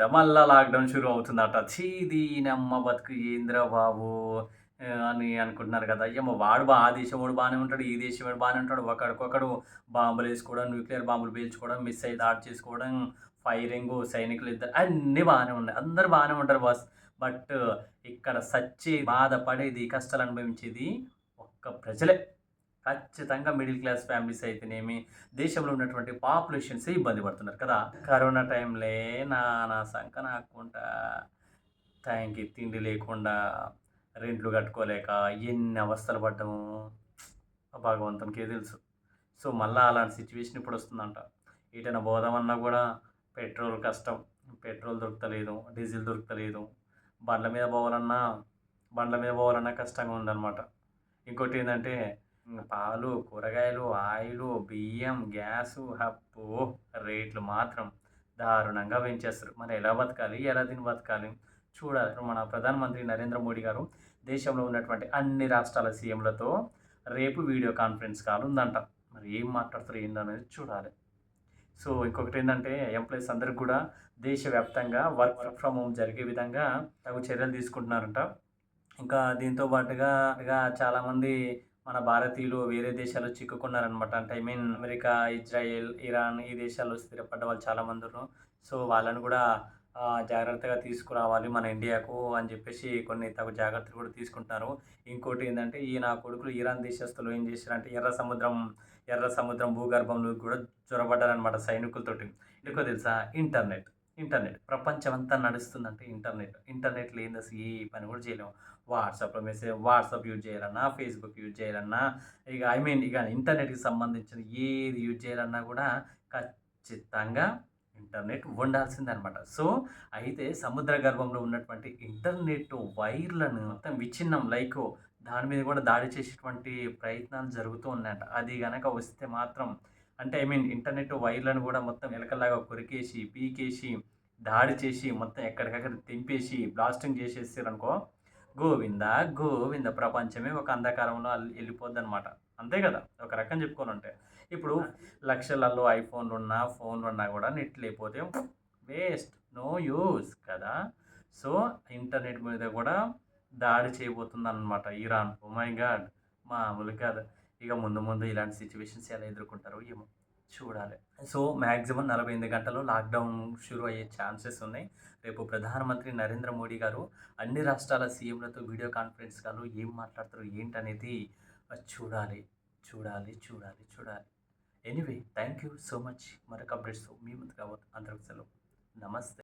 మీద మళ్ళా లాక్‌డౌన్ షురు అవుతుందట. ఛీ! దీనమ్మ బతుకు ఏందిరా బాబు! అని అనుకుంటున్నారు కదా! ఏమో ఆ దేశమోడు బానే ఉంటాడు. ఈ దేశమోడు బానే ఉంటాడు. ఒకడికొకడు బాంబులేసుకోవడం, న్యూక్లియర్ బాంబులు పేల్చుకోవడం, మిస్సైల్ దాడి చేసుకోవడం, ఫైరింగు, సైనికులిద్దరు అన్నీ బానే ఉన్నాయి. అందరూ బానే ఉంటారు బాస్. బట్ ఇక్కడ బాధపడేది, కష్టాలు అనుభవించేది ఒక్క ప్రజలే. ఖచ్చితంగా మిడిల్ క్లాస్ ఫ్యామిలీస్ అయితేనేమి, దేశంలో ఉన్నటువంటి పాపులేషన్సే ఇబ్బంది పడుతున్నారు కదా! కరోనా టైంలే నానా సంక నాక్కుంటా టైంకి తిండి లేకుండా, రెంట్లు కట్టుకోలేక ఎన్ని అవస్థలు పడ్డామో భగవంతునికే తెలుసు. సో, మళ్ళా అలాంటి సిట్యుయేషన్ ఇప్పుడొస్తుందంట. ఎటైనా పోదామన్నా గూడా పెట్రోల్ కష్టం. పెట్రోల్ దొరుకుతలేదు. డీజిల్ దొరుకుతలేదు. బండ్ల మీద పోవాలన్నా, కష్టంగా ఉందనమాట. ఇంకోటేందంటే పాలు, కూరగాయలు, ఆయిలు, బియ్యం, గ్యాసు అబ్బో! రేట్లు మాత్రం దారుణంగా పెంచేస్తారు. మరి ఎలా బతకాలి? ఎలా తిని బతకాలి? చూడాలి. మన ప్రధానమంత్రి నరేంద్ర మోడీ గారు దేశంలో ఉన్నటువంటి అన్ని రాష్ట్రాల సీఎంలతో రేపు వీడియో కాన్ఫరెన్స్ కాల్ ఉందంట. మరి ఏం మాట్లాడతారో ఏందనేది చూడాలి. సో, ఇంకొకటేందంటే ఎంప్లాయీస్ అందరికి గూడా దేశవ్యాప్తంగా వర్క్ ఫ్రమ్ హోమ్ జరిగే విధంగా తగు చర్యలు తీసుకుంటున్నారంట. ఇంకా దీంతో పాటుగా చాలామంది మన భారతీయులు వేరే దేశాల్లో చిక్కుకున్నారనమాట. అంటే I mean America, Israel, Iran ఈ దేశాల్లో స్థిరపడ్డ వాళ్ళు చాలామందున్నారు. సో, వాళ్ళని గూడా జాగ్రత్తగా తీసుకురావాలి మన ఇండియాకు అని జెప్పేసి కొన్ని తగు జాగ్రత్తలు కూడా తీసుకుంటున్నారు. ఇంకోటేందంటే ఈ నా కొడుకులు ఇరాన్ దేశస్తులు ఏం చేశారంటే ఎర్ర సముద్రం భూగర్భంలోకి కూడా చొరబడ్డారనమాట సైనికులతోటి. ఎందుకో తెలుసా? ఇంటర్నెట్. ప్రపంచమంతా నడుస్తుందంటే ఇంటర్నెట్. ఇంటర్నెట్ లేనిది అసలు ఏ పని కూడా చేయలేము. వాట్సాప్ యూజ్ చేయాలన్నా, ఫేస్‌బుక్ యూజ్ చేయాలన్నా, ఇక ఐ మీన్ ఇక ఇంటర్నెట్‌కి సంబంధించిన ఏది యూజ్ చేయాలన్నా కూడా ఖచ్చితంగా ఇంటర్నెట్ ఉండాల్సిందనమాట. సో, అయితే సముద్ర గర్భంలో ఉన్నటువంటి ఇంటర్నెట్ వైర్లను మొత్తం విచ్ఛిన్నం దాని మీద కూడా దాడి చేసేటువంటి ప్రయత్నాలు జరుగుతూ ఉన్నాయంట. అది గనక వస్తే మాత్రం అంటే ఐ మీన్ ఇంటర్నెట్ వైర్లను కూడా మొత్తం ఎలకల్లాగా కొరికేసి, పీకేసి, దాడి చేసి, మొత్తం ఎక్కడికక్కడ తెంపేసి, బ్లాస్టింగ్ చేసేసారనుకో గోవింద ప్రపంచమే ఒక అంధకారంలో ఎళ్ళిపోద్దనమాట. అంతే కదా! ఒక రకం చెప్పుకోవాలంటే. ఇప్పుడు లక్షలలో ఐఫోన్లున్నా, ఫోన్లున్నా కూడా నెట్ లేకపోతే వేస్ట్. నో యూజ్ కదా! సో, ఇంటర్నెట్ మీద కూడా దాడి చేయబోతుందనమాట ఇరాన్. Oh my God! మామూలు కాదు. ఇక ముందు ఇలాంటి సిట్యుయేషన్స్ ఎలా ఎదుర్కొంటారో ఏమో చూడాలి. సో, మాక్సిమం 48 గంటలు లాక్‌డౌన్ షురు అయ్యే ఛాన్సెస్ ఉన్నాయి. రేపు ప్రధానమంత్రి నరేంద్ర మోడీ గారు అన్ని రాష్ట్రాల సీఎంలతో వీడియో కాన్ఫరెన్స్ కాల్‌లో ఏం మాట్లాడతారు ఏంటనేది చూడాలి. చూడాలి. Anyway thank you so much. మరొక అప్డేట్స్‌తో మీ ముందుకు అందరికి సెలవు. నమస్తే.